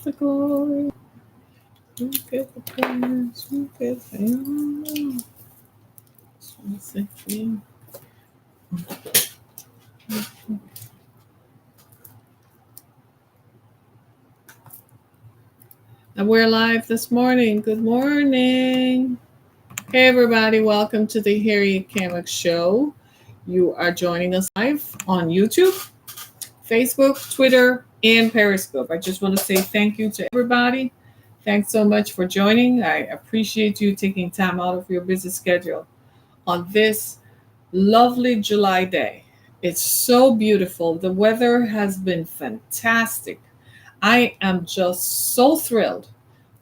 the glory. You get the praise. You get the honor. Just want to say for you. And we're live this morning. Good morning. Hey, everybody. Welcome to the Harriet Kamek Show. You are joining us live on YouTube, Facebook, Twitter, and Periscope. I just want to say thank you to everybody. Thanks so much for joining. I appreciate you taking time out of your busy schedule on this lovely July day. It's so beautiful. The weather has been fantastic. I am just so thrilled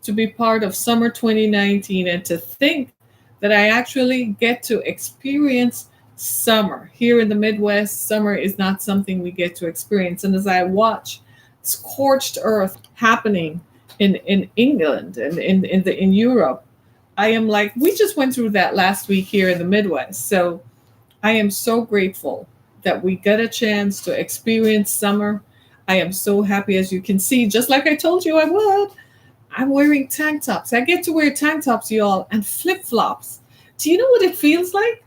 to be part of summer 2019 and to think that I actually get to experience summer. Here in the Midwest, summer is not something we get to experience. And as I watch scorched earth happening in England and in Europe, I am like, we just went through that last week here in the Midwest. So I am so grateful that we get a chance to experience summer. I am so happy, as you can see, just like I told you I would. I'm wearing tank tops. I get to wear tank tops, y'all, and flip flops. Do you know what it feels like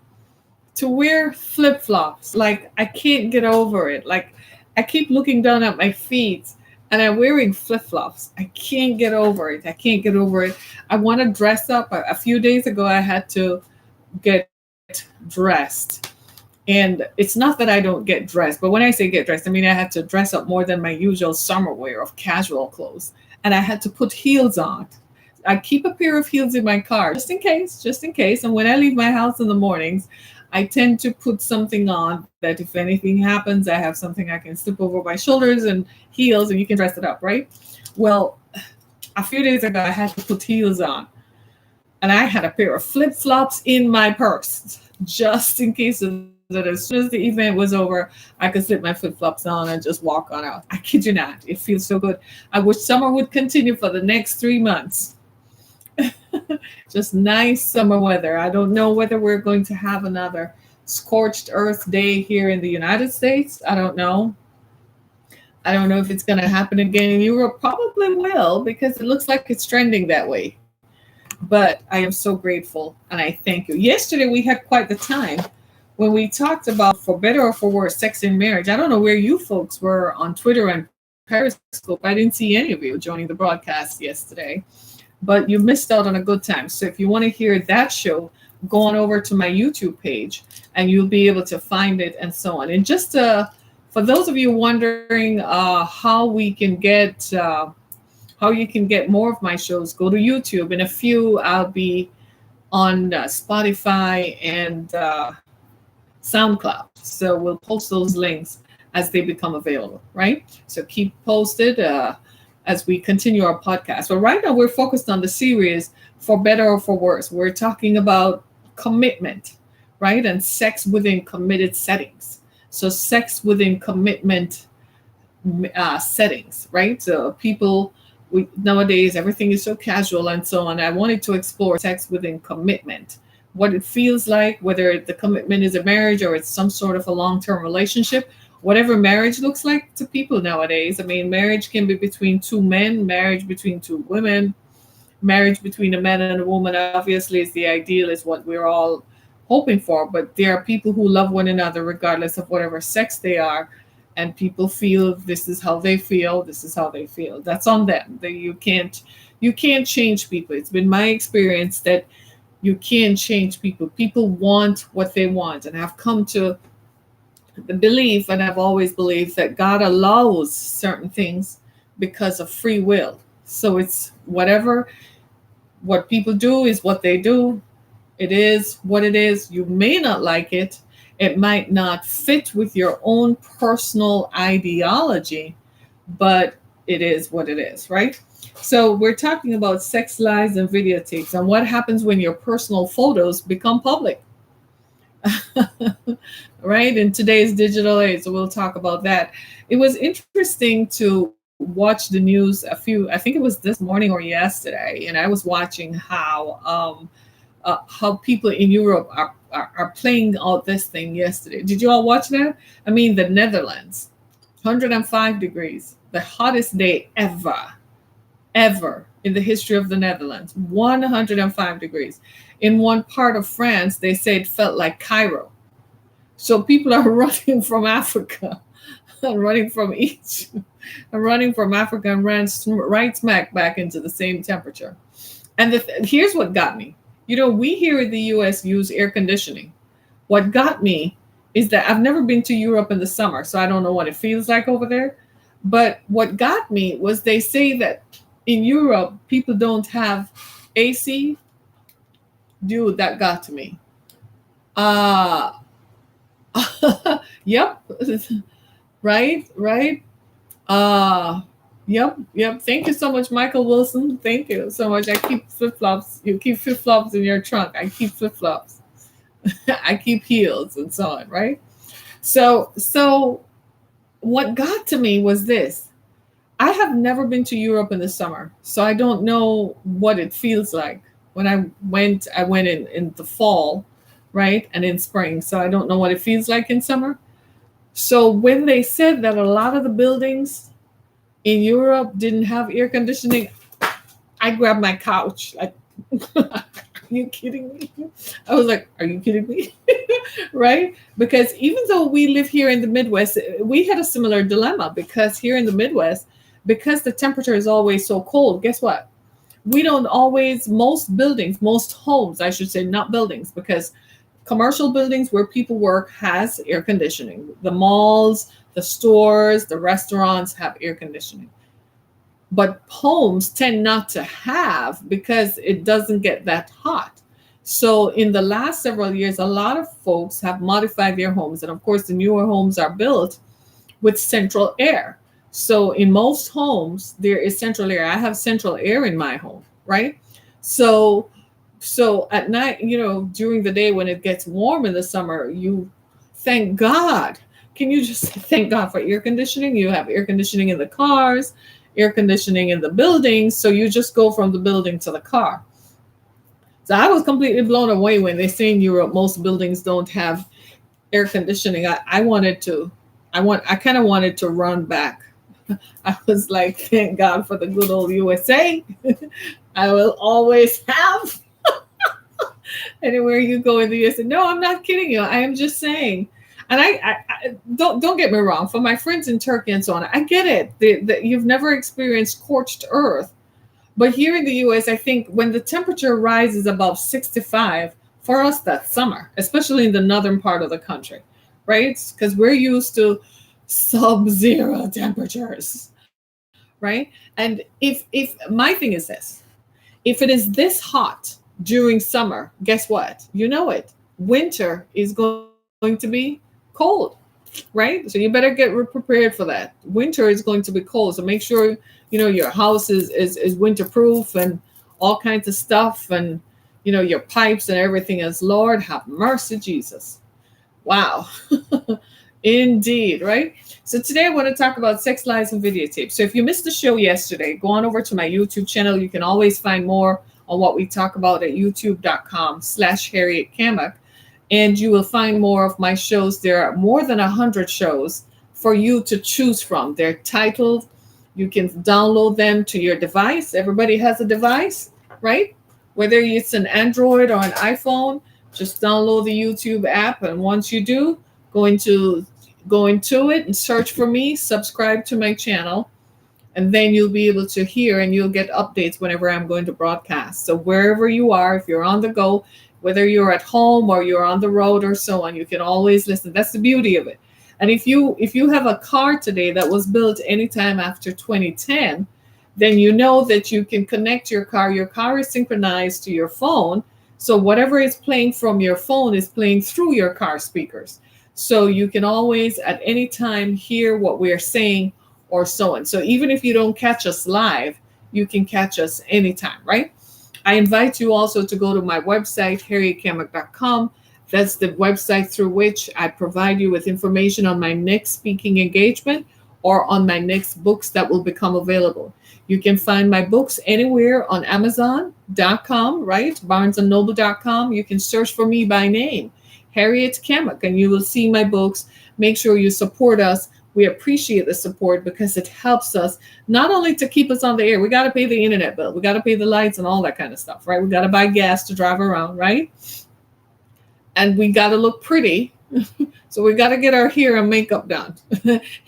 to wear flip flops? Like, I can't get over it. Like, I keep looking down at my feet and I'm wearing flip flops. I can't get over it. I can't get over it. I want to dress up. A few days ago, I had to get dressed. And it's not that I don't get dressed, but when I say get dressed, I mean I had to dress up more than my usual summer wear of casual clothes. And I had to put heels on. I keep a pair of heels in my car just in case, just in case. And when I leave my house in the mornings, I tend to put something on that if anything happens, I have something I can slip over my shoulders and heels and you can dress it up, right? Well, a few days ago, I had to put heels on. And I had a pair of flip flops in my purse just in case of that as soon as the event was over, I could slip my flip flops on and just walk on out. I kid you not. It feels so good. I wish summer would continue for the next 3 months. Just nice summer weather. I don't know whether we're going to have another scorched earth day here in the United States. I don't know. I don't know if it's going to happen again in Europe. Probably will because it looks like it's trending that way. But I am so grateful and I thank you. Yesterday we had quite the time when we talked about for better or for worse sex in marriage. I don't know where you folks were on Twitter and Periscope. I didn't see any of you joining the broadcast yesterday, but you missed out on a good time. So if you want to hear that show, go on over to my YouTube page and you'll be able to find it and so on. And just for those of you wondering how you can get more of my shows, go to YouTube. In a few, I'll be on Spotify and SoundCloud. So we'll post those links as they become available, right? So keep posted as we continue our podcast. But right now we're focused on the series For Better or For Worse. We're talking about commitment, right? And sex within committed settings. So sex within commitment settings, right? So people, nowadays everything is so casual and so on. I wanted to explore sex within commitment, what it feels like, whether the commitment is a marriage or it's some sort of a long-term relationship, whatever marriage looks like to people nowadays. I mean, marriage can be between two men, marriage between two women, marriage between a man and a woman. Obviously, is the ideal, is what we're all hoping for. But there are people who love one another regardless of whatever sex they are. And people feel this is how they feel. This is how they feel. That's on them. You can't change people. It's been my experience that you can't change people. People want what they want. And I've come to the belief, and I've always believed, that God allows certain things because of free will. So it's what people do is what they do. It is what it is. You may not like it. It might not fit with your own personal ideology, but it is what it is, right? So we're talking about sex lies and videotapes and what happens when your personal photos become public. Right? In today's digital age. So we'll talk about that. It was interesting to watch the news I think it was this morning or yesterday, and I was watching how people in Europe are playing out this thing yesterday. Did you all watch that? I mean, the Netherlands, 105 degrees, the hottest day ever. ever in the history of the Netherlands. 105 degrees. In one part of France, they say it felt like Cairo. So people are running from Africa and running from Egypt and running from Africa and ran right smack back into the same temperature. And here's what got me. We here in the US use air conditioning. What got me is that I've never been to Europe in the summer, so I don't know what it feels like over there. But what got me was they say that in Europe, people don't have AC. Dude, that got to me. Yep. Right. Yep. Thank you so much, Michael Wilson. Thank you so much. I keep flip-flops. You keep flip-flops in your trunk. I keep flip-flops. I keep heels and so on, right? So what got to me was this. I have never been to Europe in the summer, so I don't know what it feels like. When I went in the fall, right? And in spring. So I don't know what it feels like in summer. So when they said that a lot of the buildings in Europe didn't have air conditioning, I grabbed my couch. Like, are you kidding me? I was like, are you kidding me? Right? Because even though we live here in the Midwest, we had a similar dilemma because here in the Midwest, because the temperature is always so cold, guess what? We don't always, most homes, I should say, not buildings, because commercial buildings where people work has air conditioning. The malls, the stores, the restaurants have air conditioning. But homes tend not to have because it doesn't get that hot. So in the last several years, a lot of folks have modified their homes. And of course, the newer homes are built with central air. So in most homes, there is central air. I have central air in my home, right? So at night, during the day when it gets warm in the summer, you thank God. Can you just thank God for air conditioning? You have air conditioning in the cars, air conditioning in the buildings. So you just go from the building to the car. So I was completely blown away when they say in Europe, most buildings don't have air conditioning. I kind of wanted to run back. I was like, thank God for the good old USA. I will always have. Anywhere you go in the USA. No, I'm not kidding you. I am just saying. And I don't get me wrong. For my friends in Turkey and so on, I get it. That you've never experienced scorched earth. But here in the US, I think when the temperature rises above 65, for us, that's summer, especially in the northern part of the country, right? Because we're used to sub-zero temperatures, right? And if my thing is this, if it is this hot during summer, guess what? You know it. Winter is going to be cold, right? So you better get prepared for that. Winter is going to be cold. So make sure, your house is winterproof and all kinds of stuff and, your pipes and everything else. Lord, have mercy, Jesus. Wow. Indeed, right? So today I want to talk about sex lies and videotape. So if you missed the show yesterday, go on over to my YouTube channel. You can always find more on what we talk about at youtube.com/Harriet Kamak. And you will find more of my shows. There are more than 100 shows for you to choose from. They're titled. You can download them to your device. Everybody has a device, right? Whether it's an Android or an iPhone, just download the YouTube app. And once you do, go into it and search for me, subscribe to my channel, and then you'll be able to hear and you'll get updates whenever I'm going to broadcast. So wherever you are, if you're on the go, whether you're at home or you're on the road or so on, you can always listen. That's the beauty of it. And if you have a car today that was built anytime after 2010, then you know that you can connect your car. Your car is synchronized to your phone. So whatever is playing from your phone is playing through your car speakers. So you can always at any time hear what we're saying or so on. So even if you don't catch us live, you can catch us anytime, right? I invite you also to go to my website, harrietkamak.com. That's the website through which I provide you with information on my next speaking engagement or on my next books that will become available. You can find my books anywhere on Amazon.com, right? BarnesandNoble.com. You can search for me by name, Harriet Kamak, and you will see my books. Make sure you support us We appreciate the support because it helps us not only to keep us on the air. We got to pay the internet bill, we got to pay the lights and all that kind of stuff, right? We got to buy gas to drive around, right? And we got to look pretty. So we got to get our hair and makeup done.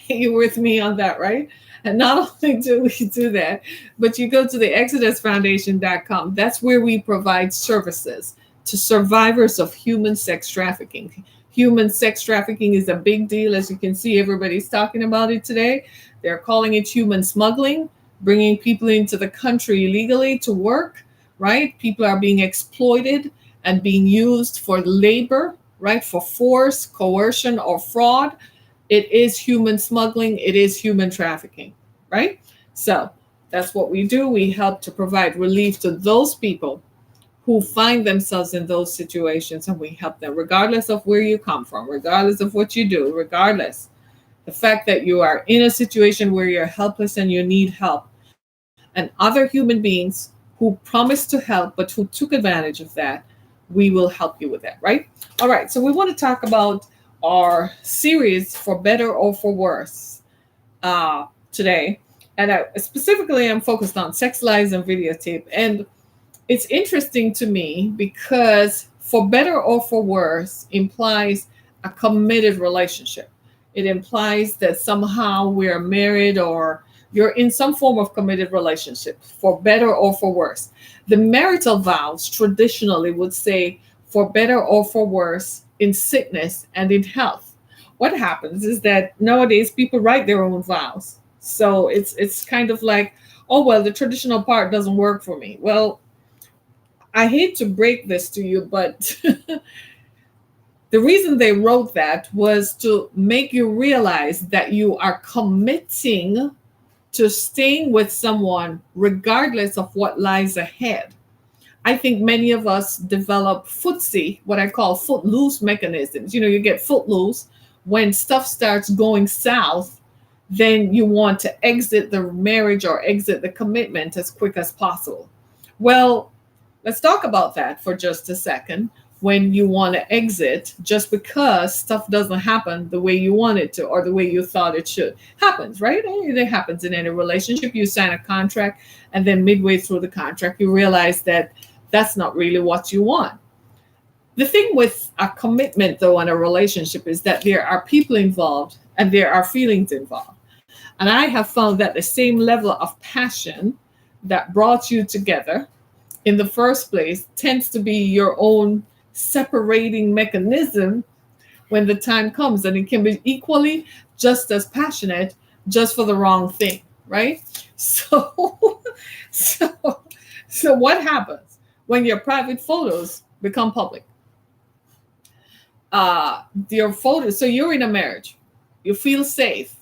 You with me on that, right? And not only do we do that, but you go to the exodusfoundation.com. That's where we provide services to survivors of human sex trafficking. Human sex trafficking is a big deal. As you can see, everybody's talking about it today. They're calling it human smuggling, bringing people into the country illegally to work, right? People are being exploited and being used for labor, right? For force, coercion, or fraud. It is human smuggling. It is human trafficking, right? So that's what we do. We help to provide relief to those people who find themselves in those situations, and we help them regardless of where you come from, regardless of what you do, regardless. The fact that you are in a situation where you're helpless and you need help, and other human beings who promised to help but who took advantage of that, we will help you with that, right? All right, so we want to talk about our series For Better or For Worse today. And specifically, I'm focused on sex lies and videotape. And it's interesting to me because for better or for worse implies a committed relationship. It implies that somehow we're married or you're in some form of committed relationship, for better or for worse. The marital vows traditionally would say for better or for worse in sickness and in health. What happens is that nowadays people write their own vows. So it's kind of like, oh, well, the traditional part doesn't work for me. Well, I hate to break this to you, but the reason they wrote that was to make you realize that you are committing to staying with someone regardless of what lies ahead. I think many of us develop footsie, what I call footloose mechanisms. You know, you get footloose when stuff starts going south, then you want to exit the marriage or exit the commitment as quick as possible. Well, let's talk about that for just a second. When you want to exit just because stuff doesn't happen the way you want it to or the way you thought it should. Happens, right? It happens in any relationship. You sign a contract and then midway through the contract, you realize that that's not really what you want. The thing with a commitment, though, in a relationship is that there are people involved and there are feelings involved. And I have found that the same level of passion that brought you together in the first place tends to be your own separating mechanism when the time comes, and it can be equally just as passionate just for the wrong thing, right? So so what happens when your private photos become public? Your photos, so you're in a marriage, you feel safe,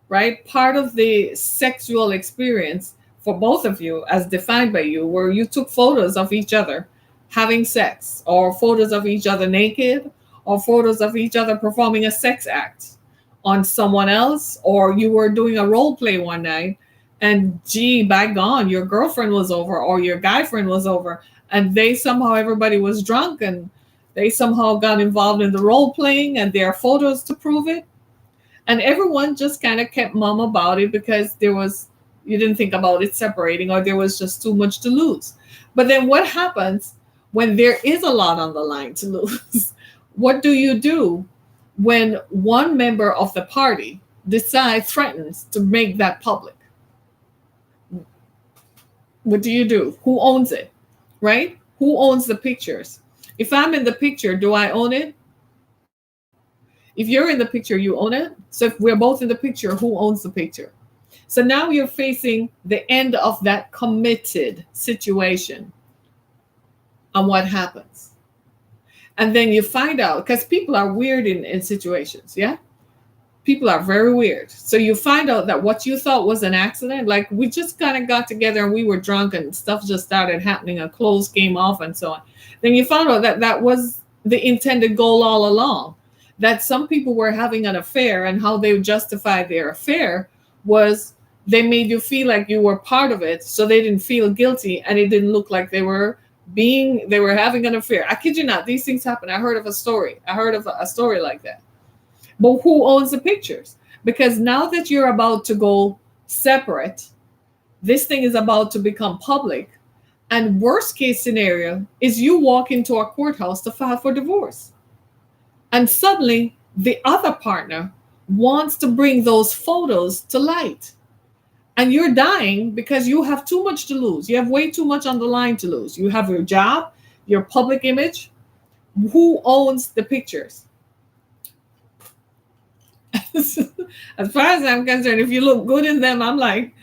right? Part of the sexual experience for both of you, as defined by you, where you took photos of each other having sex, or photos of each other naked, or photos of each other performing a sex act on someone else, or you were doing a role play one night and gee, by gone, your girlfriend was over or your guy friend was over, and they somehow, everybody was drunk and they somehow got involved in the role playing and there are photos to prove it. And everyone just kind of kept mum about it because you didn't think about it separating, or there was just too much to lose. But then what happens when there is a lot on the line to lose? What do you do when one member of the party threatens to make that public? What do you do? Who owns it, right? Who owns the pictures? If I'm in the picture, do I own it? If you're in the picture, you own it. So if we're both in the picture, who owns the picture? So now you're facing the end of that committed situation. And what happens? And then you find out, because people are weird in situations, yeah? People are very weird. So you find out that what you thought was an accident, like we just kind of got together and we were drunk and stuff just started happening and clothes came off and so on. Then you found out that that was the intended goal all along. That some people were having an affair, and how they justified their affair was they made you feel like you were part of it, so they didn't feel guilty and it didn't look like they were having an affair. I kid you not, these things happen. I heard of a story like that. But who owns the pictures? Because now that you're about to go separate, this thing is about to become public. And worst case scenario is you walk into a courthouse to file for divorce. And suddenly the other partner wants to bring those photos to light. And you're dying because you have too much to lose. You have way too much on the line to lose. You have your job, your public image. Who owns the pictures? As far as I'm concerned, if you look good in them, I'm like,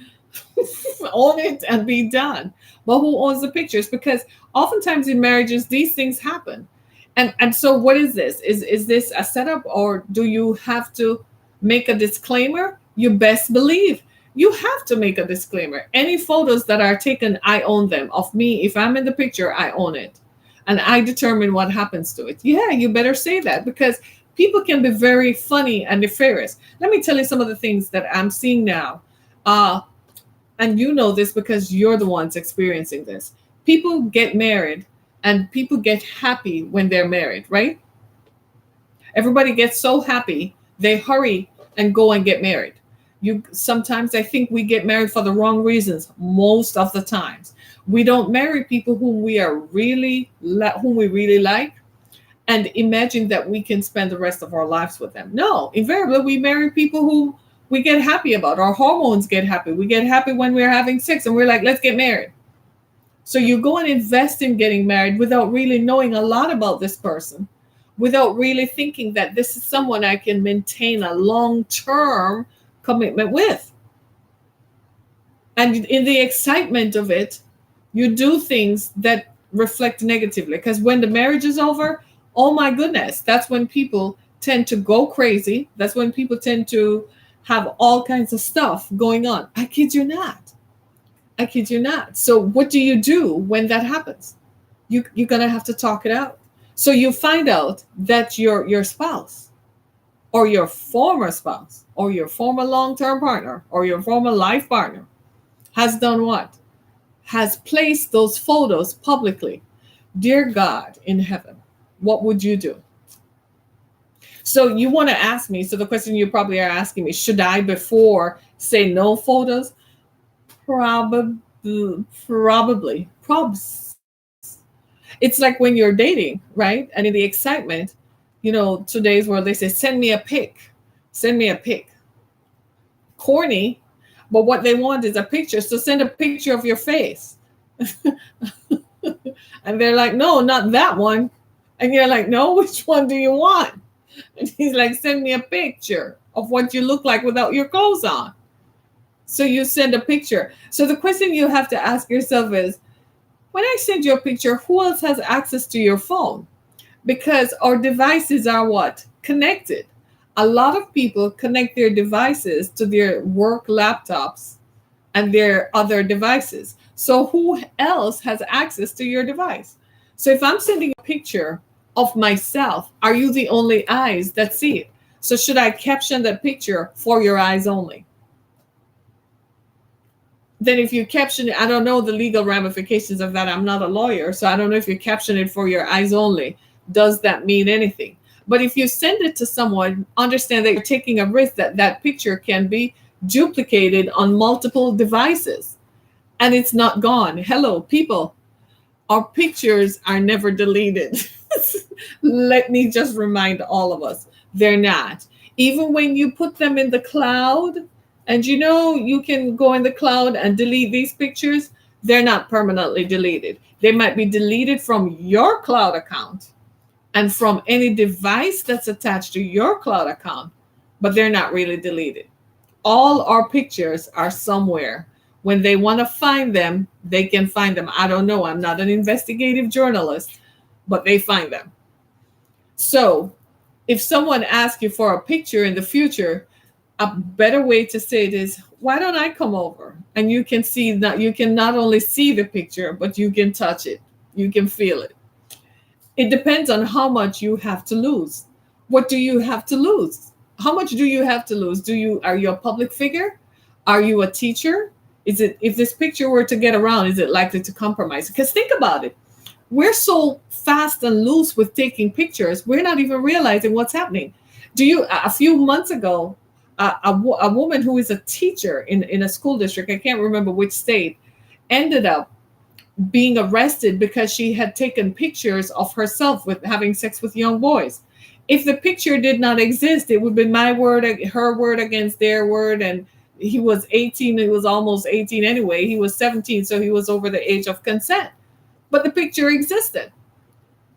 own it and be done. But who owns the pictures? Because oftentimes in marriages, these things happen. And so what is this? Is this a setup, or do you have to make a disclaimer? You best believe you have to make a disclaimer. Any photos that are taken, I own them. Of me, if I'm in the picture, I own it. And I determine what happens to it. Yeah, you better say that, because people can be very funny and nefarious. Let me tell you some of the things that I'm seeing now. And you know this because you're the ones experiencing this. People get married and people get happy when they're married, right? Everybody gets so happy, they hurry and go and get married. You sometimes I think we get married for the wrong reasons. Most of the times, we don't marry people whom we really like, and imagine that we can spend the rest of our lives with them. No, invariably we marry people who we get happy about. Our hormones get happy. We get happy when we're having sex, and we're like, let's get married. So you go and invest in getting married without really knowing a lot about this person, without really thinking that this is someone I can maintain a long-term commitment with. And in the excitement of it, you do things that reflect negatively. Because when the marriage is over, oh my goodness, that's when people tend to go crazy. That's when people tend to have all kinds of stuff going on. I kid you not. I kid you not. So what do you do when that happens? You're going to have to talk it out. So you find out that your spouse, or your former spouse, or your former long-term partner, or your former life partner has done what? Has placed those photos publicly. Dear God in heaven, what would you do? So you want to ask me, so the question you probably are asking me, should I before say no photos? Probably. It's like when you're dating, right? And in the excitement, today's world, they say, send me a pic. Send me a pic. Corny, but what they want is a picture. So send a picture of your face. And they're like, no, not that one. And you're like, no, which one do you want? And he's like, send me a picture of what you look like without your clothes on. So you send a picture. So the question you have to ask yourself is, when I send you a picture, who else has access to your phone? Because our devices are what? Connected. A lot of people connect their devices to their work laptops and their other devices. So who else has access to your device? So if I'm sending a picture of myself, are you the only eyes that see it? So should I caption that picture for your eyes only? Then if you caption it, I don't know the legal ramifications of that. I'm not a lawyer, so I don't know if you caption it for your eyes only. Does that mean anything? But if you send it to someone, understand that you're taking a risk that that picture can be duplicated on multiple devices and it's not gone. Hello, people. Our pictures are never deleted. Let me just remind all of us, they're not. Even when you put them in the cloud, and you can go in the cloud and delete these pictures, they're not permanently deleted. They might be deleted from your cloud account and from any device that's attached to your cloud account, but they're not really deleted. All our pictures are somewhere. When they want to find them, they can find them. I don't know. I'm not an investigative journalist, but they find them. So if someone asks you for a picture in the future, a better way to say it is, why don't I come over? And you can see that you can not only see the picture, but you can touch it. You can feel it. It depends on how much you have to lose. What do you have to lose? How much do you have to lose? Are you a public figure? Are you a teacher? If this picture were to get around, is it likely to compromise? Because think about it. We're so fast and loose with taking pictures, we're not even realizing what's happening. A few months ago, A woman who is a teacher in a school district, I can't remember which state, ended up being arrested because she had taken pictures of herself with having sex with young boys. If the picture did not exist, it would be my word, her word against their word. And he was 18, he was almost 18 anyway. He was 17, so he was over the age of consent. But the picture existed.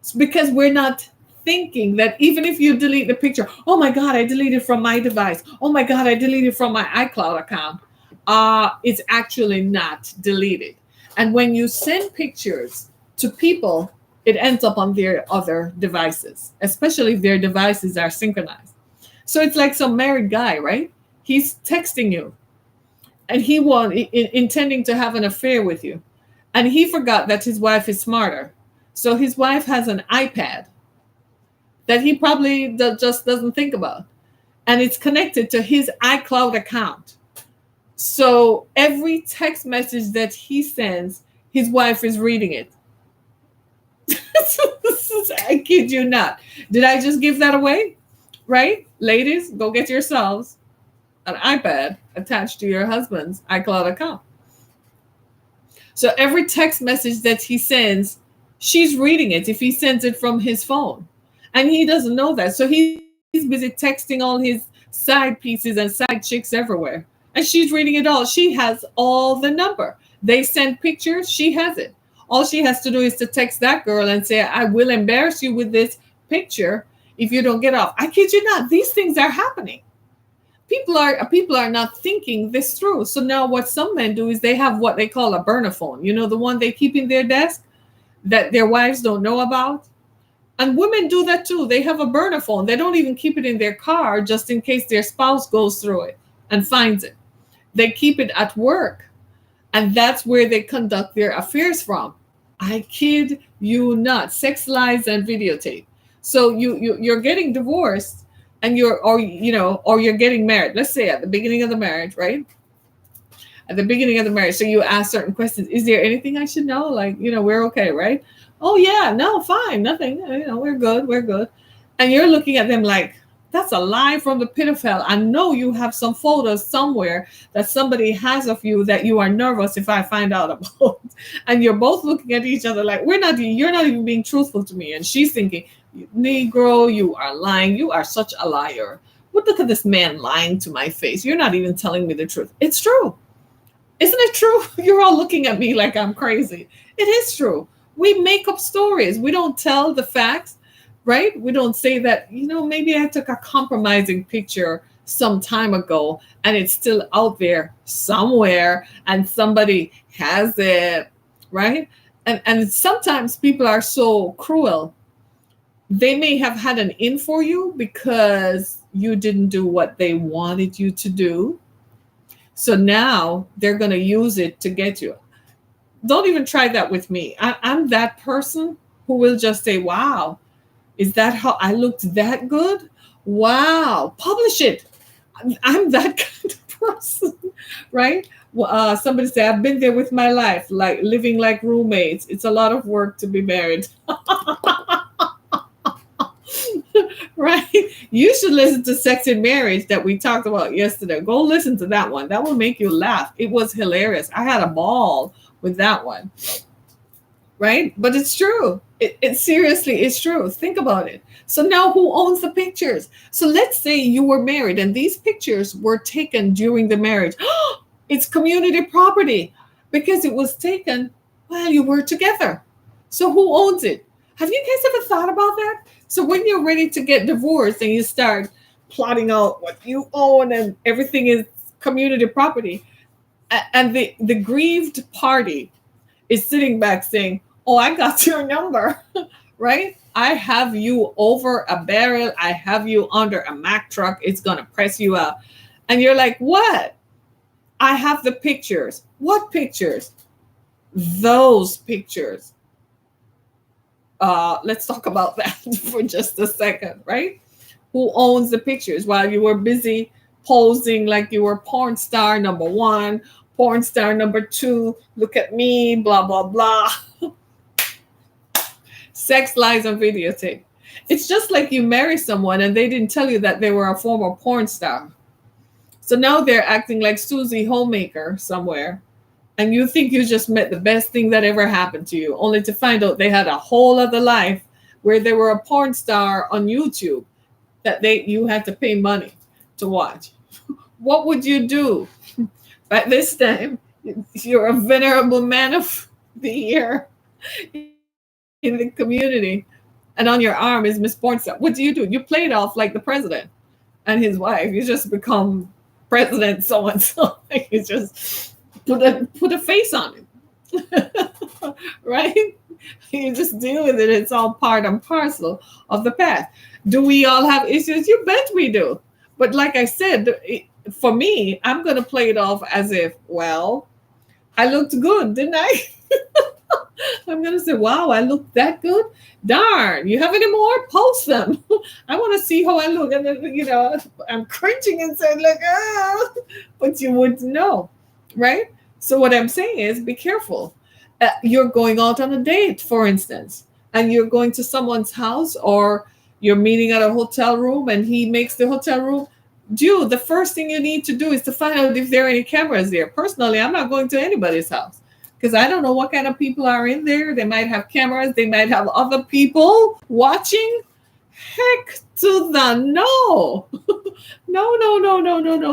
It's because we're not thinking that even if you delete the picture, oh my God, I deleted from my device. Oh my God, I deleted from my iCloud account. It's actually not deleted. And when you send pictures to people, it ends up on their other devices, especially if their devices are synchronized. So it's like some married guy, right? He's texting you and intending to have an affair with you. And he forgot that his wife is smarter. So his wife has an iPad that he probably just doesn't think about. And it's connected to his iCloud account. So every text message that he sends, his wife is reading it. I kid you not. Did I just give that away? Right? Ladies, go get yourselves an iPad attached to your husband's iCloud account. So every text message that he sends, she's reading it if he sends it from his phone. And he doesn't know that. So he's busy texting all his side pieces and side chicks everywhere. And she's reading it all. She has all the number. They send pictures, she has it. All she has to do is to text that girl and say, I will embarrass you with this picture if you don't get off. I kid you not. These things are happening. People are not thinking this through. So now what some men do is they have what they call a burner phone. You know, the one they keep in their desk that their wives don't know about. And women do that too. They have a burner phone. They don't even keep it in their car just in case their spouse goes through it and finds it. They keep it at work. And that's where they conduct their affairs from. I kid you not. Sex, lies, and videotape. So you're getting divorced and you're getting married. Let's say at the beginning of the marriage, right? At the beginning of the marriage. So you ask certain questions. Is there anything I should know? Like, we're okay, right? Oh yeah, no, fine, nothing. We're good, we're good. And you're looking at them like, that's a lie from the pit of hell. I know you have some photos somewhere that somebody has of you that you are nervous if I find out about. And you're both looking at each other like, you're not even being truthful to me. And she's thinking, Negro, you are lying. You are such a liar. Look at this man lying to my face. You're not even telling me the truth. It's true. Isn't it true? You're all looking at me like I'm crazy. It is true. We make up stories. We don't tell the facts. Right? We don't say that, maybe I took a compromising picture some time ago and it's still out there somewhere and somebody has it, right? And sometimes people are so cruel. They may have had an in for you because you didn't do what they wanted you to do. So now they're going to use it to get you. Don't even try that with me. I'm that person who will just say, wow, is that how I looked that good? Wow. Publish it. I'm that kind of person, right? Somebody say, I've been there with my life, like living like roommates. It's a lot of work to be married. Right? You should listen to Sex and Marriage that we talked about yesterday. Go listen to that one. That will make you laugh. It was hilarious. I had a ball with that one. Right? But it's true. It seriously is true. Think about it. So now who owns the pictures? So let's say you were married and these pictures were taken during the marriage. It's community property because it was taken while you were together. So who owns it? Have you guys ever thought about that? So when you're ready to get divorced and you start plotting out what you own and everything is community property, and the grieved party is sitting back saying, oh, I got your number, right? I have you over a barrel. I have you under a Mack truck. It's going to press you out. And you're like, what? I have the pictures. What pictures? Those pictures. Let's talk about that for just a second, right? Who owns the pictures while you were busy posing like you were porn star number 1, porn star number 2, look at me, blah, blah, blah. Sex, lies, and videotape. It's just like you marry someone and they didn't tell you that they were a former porn star. So now they're acting like Susie Homemaker somewhere, and you think you just met the best thing that ever happened to you, only to find out they had a whole other life where they were a porn star on YouTube that you had to pay money to watch. What would you do? By this time, you're a venerable man of the year in the community, and on your arm is Miss Porn Star. What do? You play it off like the president and his wife. You just become President so and so. You just put a face on it, right? You just deal with it. It's all part and parcel of the past. Do we all have issues? You bet we do. But like I said, for me, I'm going to play it off as if, well, I looked good, didn't I? I'm going to say, wow, I look that good. Darn, you have any more? Post them. I want to see how I look. And then, I'm cringing and saying, like, but you wouldn't know, right? So what I'm saying is be careful. You're going out on a date, for instance, and you're going to someone's house, or you're meeting at a hotel room and he makes the hotel room. Dude, the first thing you need to do is to find out if there are any cameras there. Personally, I'm not going to anybody's house because I don't know what kind of people are in there. They might have cameras. They might have other people watching. Heck to the no. No.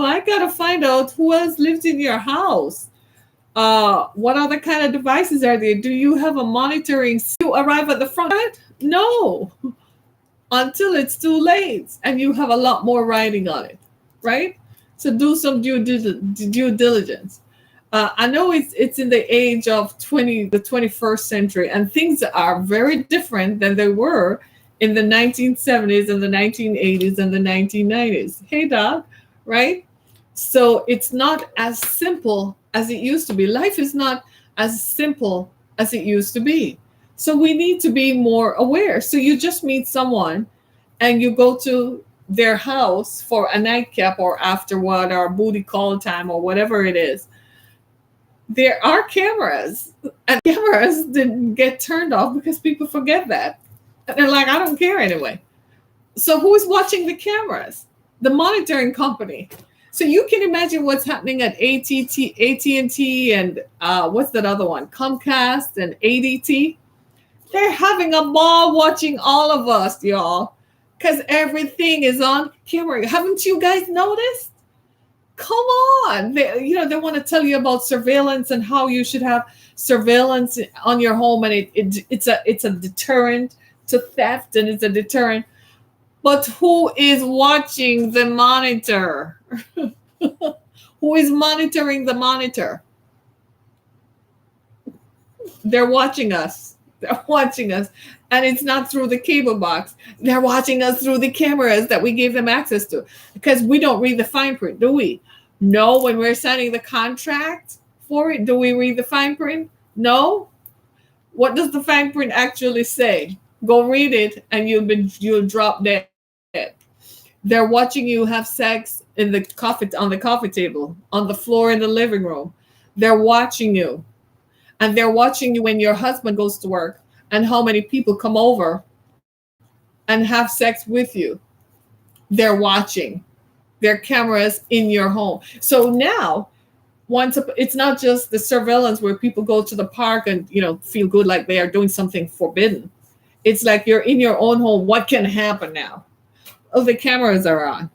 I got to find out who else lives in your house. What other kind of devices are there? Do you have a monitoring? You arrive at the front? No, until it's too late and you have a lot more writing on it, right? So do some due diligence. I know it's in the age of the 21st century, and things are very different than they were in the 1970s and the 1980s and the 1990s. Hey, Doc, right? So it's not as simple as it used to be. Life is not as simple as it used to be. So we need to be more aware. So you just meet someone and you go to their house for a nightcap or afterward or booty call time or whatever it is. There are cameras, and cameras didn't get turned off because people forget that. And they're like, I don't care anyway. So who is watching the cameras? The monitoring company. So you can imagine what's happening at AT&T and what's that other one? Comcast and ADT. They're having a ball watching all of us, y'all, because everything is on camera. Haven't you guys noticed? Come on. They want to tell you about surveillance and how you should have surveillance on your home, and it's a deterrent to theft, and it's a deterrent. But who is watching the monitor? Who is monitoring the monitor? They're watching us. They're watching us. And it's not through the cable box. They're watching us through the cameras that we gave them access to. Because we don't read the fine print, do we? No, when we're signing the contract for it, do we read the fine print? No. What does the fine print actually say? Go read it and you'll drop dead. They're watching you have sex on the coffee table, on the floor in the living room. They're watching you. And they're watching you when your husband goes to work and how many people come over and have sex with you. They're watching. There are cameras in your home. So now, it's not just the surveillance where people go to the park and feel good like they are doing something forbidden. It's like you're in your own home. What can happen now? Oh, the cameras are on.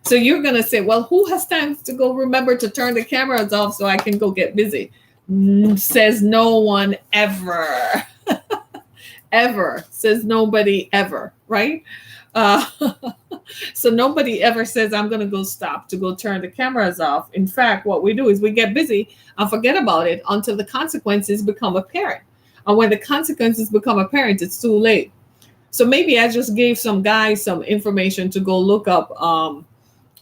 So you're going to say, well, who has time to go remember to turn the cameras off so I can go get busy? Says no one ever. Ever. Says nobody ever, right? So nobody ever says, I'm going to go stop to go turn the cameras off. In fact, what we do is we get busy and forget about it until the consequences become apparent. And when the consequences become apparent, it's too late. So maybe I just gave some guys some information to go look up all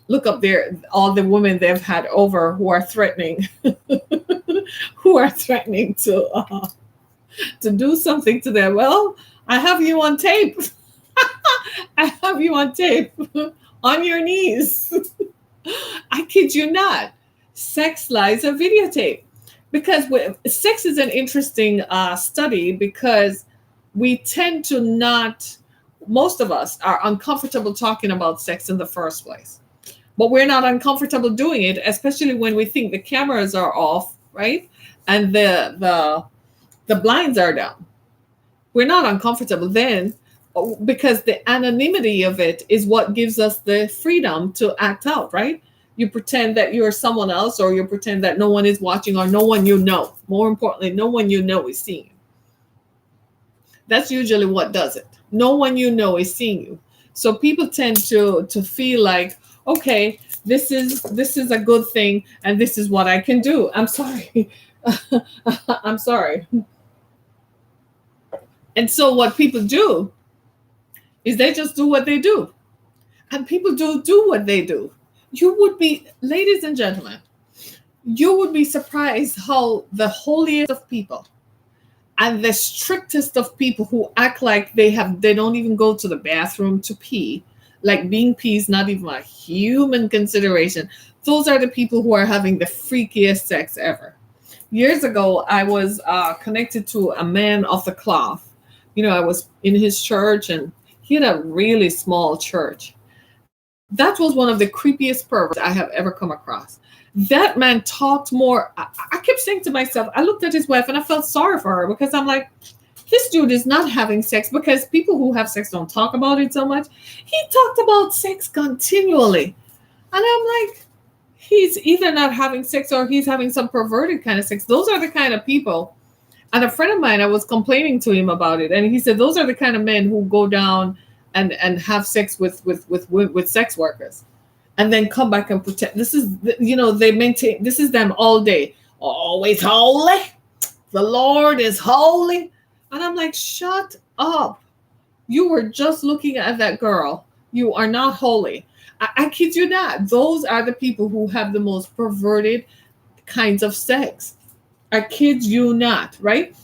the women they've had over who are threatening to do something to them. Well, I have you on tape. I have you on tape on your knees. I kid you not. Sex lies are videotape. Because sex is an interesting study because we tend to most of us are uncomfortable talking about sex in the first place. but we're not uncomfortable doing it, especially when we think the cameras are off, right? And the blinds are down. We're not uncomfortable then, because the anonymity of it is what gives us the freedom to act out, right? You pretend that you're someone else, or you pretend that no one is watching, or no one you know. More importantly, no one you know is seeing you. That's usually what does it. No one you know is seeing you. So people tend to feel like, okay, this is a good thing, and this is what I can do. I'm sorry. I'm sorry. And so what people do is they just do what they do. And people do what they do. You would be, ladies and gentlemen, you would be surprised how the holiest of people and the strictest of people, who act like they don't even go to the bathroom to pee, like being pee is not even a human consideration. Those are the people who are having the freakiest sex ever. Years ago, I was connected to a man of the cloth. I was in his church, and he had a really small church. That was one of the creepiest perverts I have ever come across. That man talked more. I kept saying to myself, I looked at his wife and I felt sorry for her, because I'm like, this dude is not having sex, because people who have sex don't talk about it so much. He talked about sex continually. And I'm like, he's either not having sex, or he's having some perverted kind of sex. Those are the kind of people. And a friend of mine, I was complaining to him about it, and he said those are the kind of men who go down and have sex with sex workers, and then come back and pretend. This is, they maintain, this is them all day. Always holy. The Lord is holy. And I'm like, shut up. You were just looking at that girl. You are not holy. I kid you not. Those are the people who have the most perverted kinds of sex. I kid you not, right?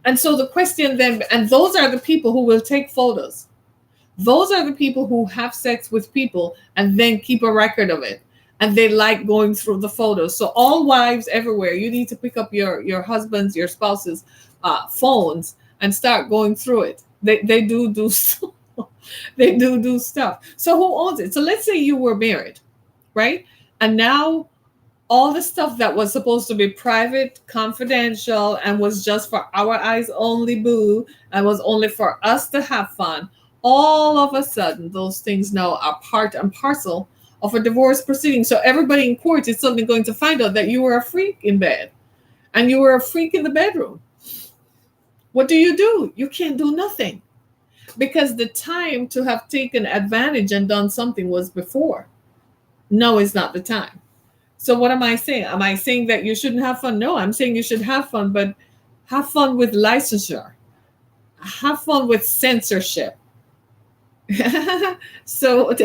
And so the question then, and those are the people who will take photos. Those are the people who have sex with people and then keep a record of it. And they like going through the photos. So all wives everywhere, you need to pick up your husband's, your spouse's phones and start going through it. They do stuff. They do stuff. So who owns it? So let's say you were married, right? And now all the stuff that was supposed to be private, confidential, and was just for our eyes only, boo, and was only for us to have fun, all of a sudden, those things now are part and parcel of a divorce proceeding. So everybody in court is suddenly going to find out that you were a freak in bed, and you were a freak in the bedroom. What do? You can't do nothing, because the time to have taken advantage and done something was before. Now is not the time. So what am I saying? Am I saying that you shouldn't have fun? No, I'm saying you should have fun, but have fun with licensure. Have fun with censorship. So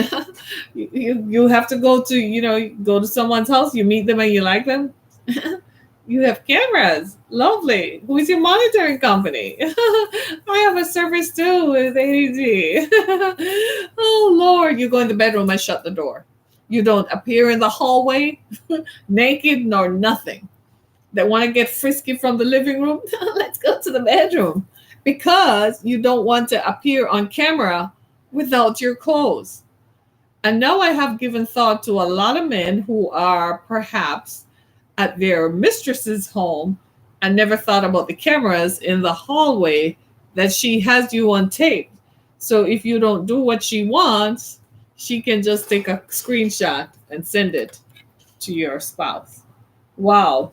you have to go to someone's house, you meet them and you like them. You have cameras. Lovely. Who is your monitoring company? I have a service too with ADG. Oh Lord, you go in the bedroom and shut the door. You don't appear in the hallway naked nor nothing. They want to get frisky from the living room. Let's go to the bedroom, because you don't want to appear on camera without your clothes. And now I have given thought to a lot of men who are perhaps at their mistress's home and never thought about the cameras in the hallway, that she has you on tape. So if you don't do what she wants, she can just take a screenshot and send it to your spouse. Wow.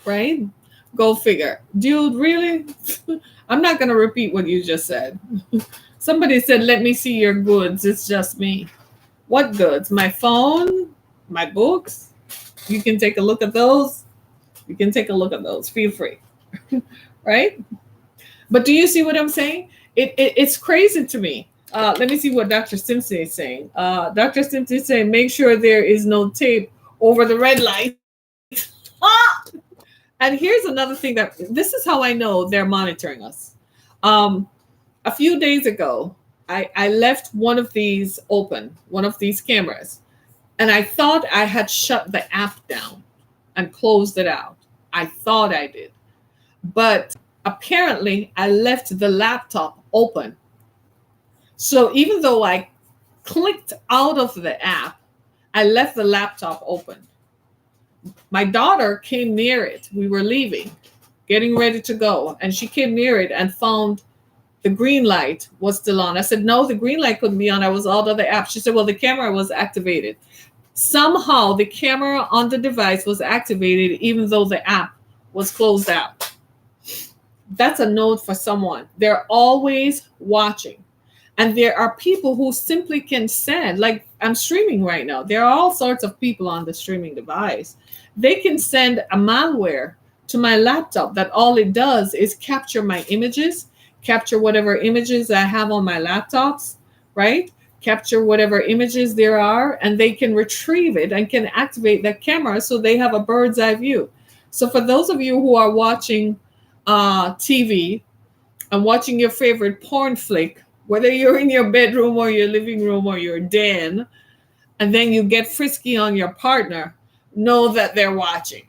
Right? Go figure. Dude, really? I'm not going to repeat what you just said. Somebody said, let me see your goods. It's just me. What goods? My phone? My books? You can take a look at those. You can take a look at those. Feel free. Right? But do you see what I'm saying? It's crazy to me. Let me see what Dr. Simpson is saying. Dr. Simpson is saying, make sure there is no tape over the red light. And here's another thing this is how I know they're monitoring us. A few days ago, I left one of these open, one of these cameras, and I thought I had shut the app down and closed it out. I thought I did. But apparently I left the laptop open. So even though I clicked out of the app, I left the laptop open. My daughter came near it. We were leaving, getting ready to go, and she came near it and found the green light was still on. I said, no, the green light couldn't be on. I was out of the app. She said, well, the camera was activated. Somehow the camera on the device was activated even though the app was closed out. That's a note for someone. They're always watching. And there are people who simply can send, like I'm streaming right now. There are all sorts of people on the streaming device. They can send a malware to my laptop that all it does is capture my images, capture whatever images I have on my laptops, right? Capture whatever images there are, and they can retrieve it and can activate that camera so they have a bird's eye view. So for those of you who are watching TV and watching your favorite porn flick, whether you're in your bedroom or your living room or your den, and then you get frisky on your partner, know that they're watching,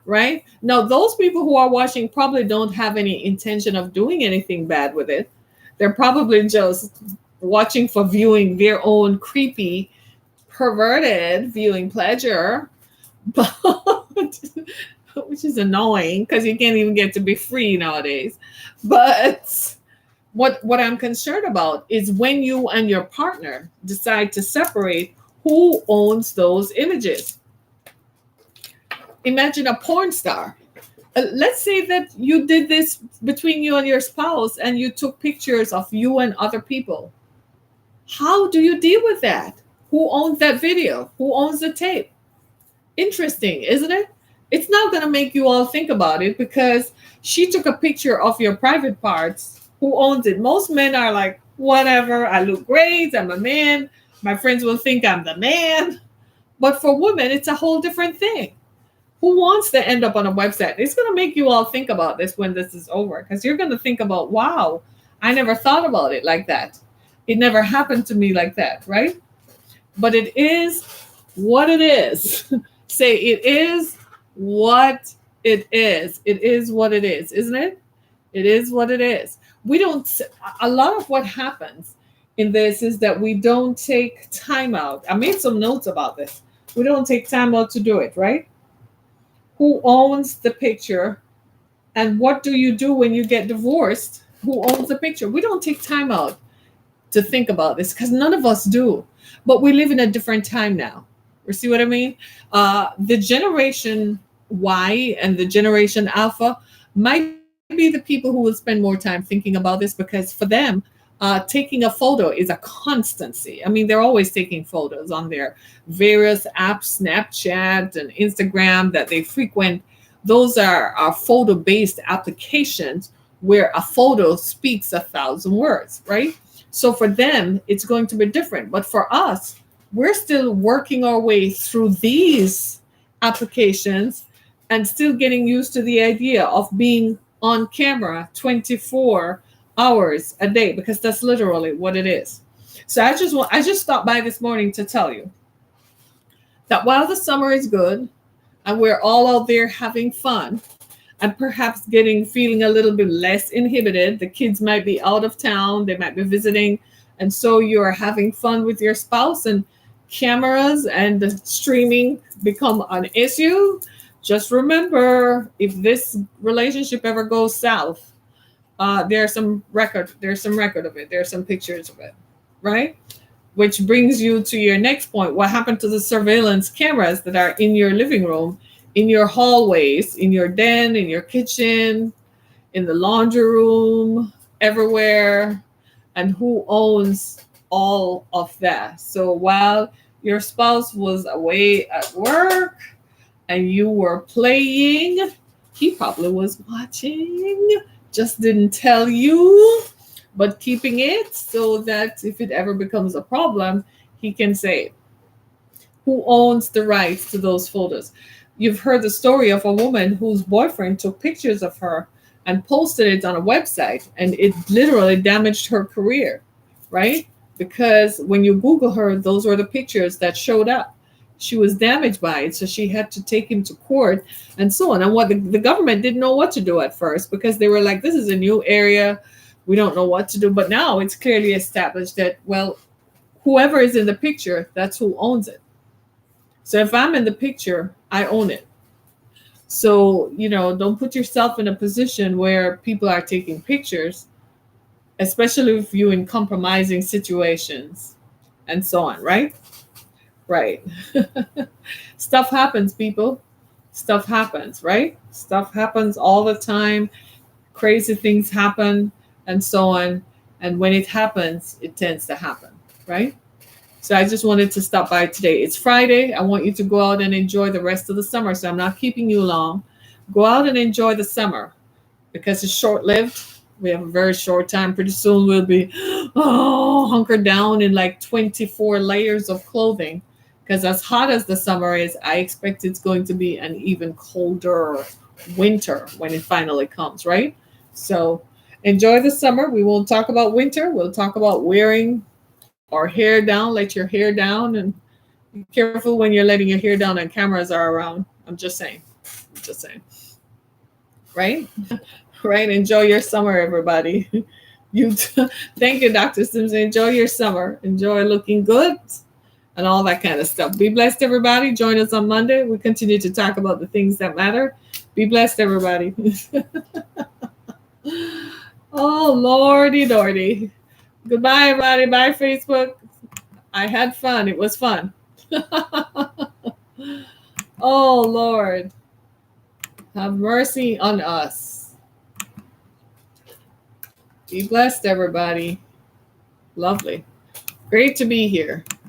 right? Now, those people who are watching probably don't have any intention of doing anything bad with it. They're probably just watching for viewing their own creepy, perverted viewing pleasure, but which is annoying because you can't even get to be free nowadays. But what I'm concerned about is when you and your partner decide to separate, who owns those images? Imagine a porn star. Let's say that you did this between you and your spouse and you took pictures of you and other people. How do you deal with that? Who owns that video? Who owns the tape? Interesting, isn't it? It's not going to make you all think about it because she took a picture of your private parts. Who owns it? Most men are like, whatever, I look great, I'm a man. My friends will think I'm the man. But for women, it's a whole different thing. Who wants to end up on a website? It's going to make you all think about this when this is over because you're going to think about, wow, I never thought about it like that. It never happened to me like that, right? But it is what it is. Say, it is what it is. It is what it is, isn't it? It is what it is. A lot of what happens in this is that we don't take time out. I made some notes about this. We don't take time out to do it, right? Who owns the picture? And what do you do when you get divorced? Who owns the picture? We don't take time out to think about this because none of us do. But we live in a different time now. You see what I mean? The generation Y and the generation Alpha might be the people who will spend more time thinking about this because for them, taking a photo is a constancy. I mean, they're always taking photos on their various apps, Snapchat and Instagram that they frequent. Those are photo-based applications where a photo speaks 1,000 words, right? So for them, it's going to be different. But for us, we're still working our way through these applications and still getting used to the idea of being on camera 24 hours a day, because that's literally what it is. So I just stopped by this morning to tell you that while the summer is good and we're all out there having fun and perhaps feeling a little bit less inhibited, the kids might be out of town, they might be visiting, and so you're having fun with your spouse and cameras and the streaming become an issue. Just remember, if this relationship ever goes south, there's some record of it. There's some pictures of it, right? Which brings you to your next point. What happened to the surveillance cameras that are in your living room, in your hallways, in your den, in your kitchen, in the laundry room, everywhere? And who owns all of that? So while your spouse was away at work and you were playing, he probably was watching, just didn't tell you, but keeping it so that if it ever becomes a problem, he can say it. Who owns the rights to those photos? You've heard the story of a woman whose boyfriend took pictures of her and posted it on a website, and it literally damaged her career, right? Because when you Google her, those were the pictures that showed up. She was damaged by it, so she had to take him to court and so on. And what the government didn't know what to do at first, because they were like, this is a new area. We don't know what to do. But now it's clearly established that, well, whoever is in the picture, that's who owns it. So if I'm in the picture, I own it. So, don't put yourself in a position where people are taking pictures, especially if you're in compromising situations and so on, right? Right. Stuff happens, people. Stuff happens, right? Stuff happens all the time. Crazy things happen and so on. And when it happens, it tends to happen, right? So I just wanted to stop by today. It's Friday. I want you to go out and enjoy the rest of the summer. So I'm not keeping you long. Go out and enjoy the summer because it's short lived. We have a very short time. Pretty soon we'll be hunkered down in like 24 layers of clothing. Because as hot as the summer is, I expect it's going to be an even colder winter when it finally comes, right? So enjoy the summer. We won't talk about winter. We'll talk about wearing our hair down. Let your hair down, and be careful when you're letting your hair down and cameras are around. I'm just saying. Just saying. Right? Right. Enjoy your summer, everybody. Thank you, Dr. Simpson. Enjoy your summer. Enjoy looking good and all that kind of stuff. Be blessed, everybody. Join us on Monday. We continue to talk about the things that matter. Be blessed, everybody. Oh, Lordy, Lordy. Goodbye, everybody. Bye, Facebook. I had fun. It was fun. Oh, Lord. Have mercy on us. Be blessed, everybody. Lovely. Great to be here.